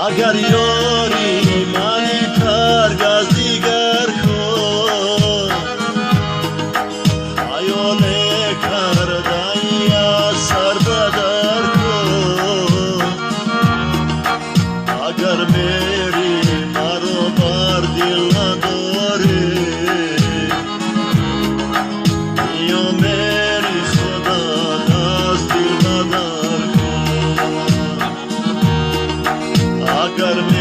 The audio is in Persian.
اگر یاری منی ترک از دیگر کن خیال کردنی از سر بدر کن اگر میری مرا بر دل نداری یا میری خدا از دل بدر کن اگر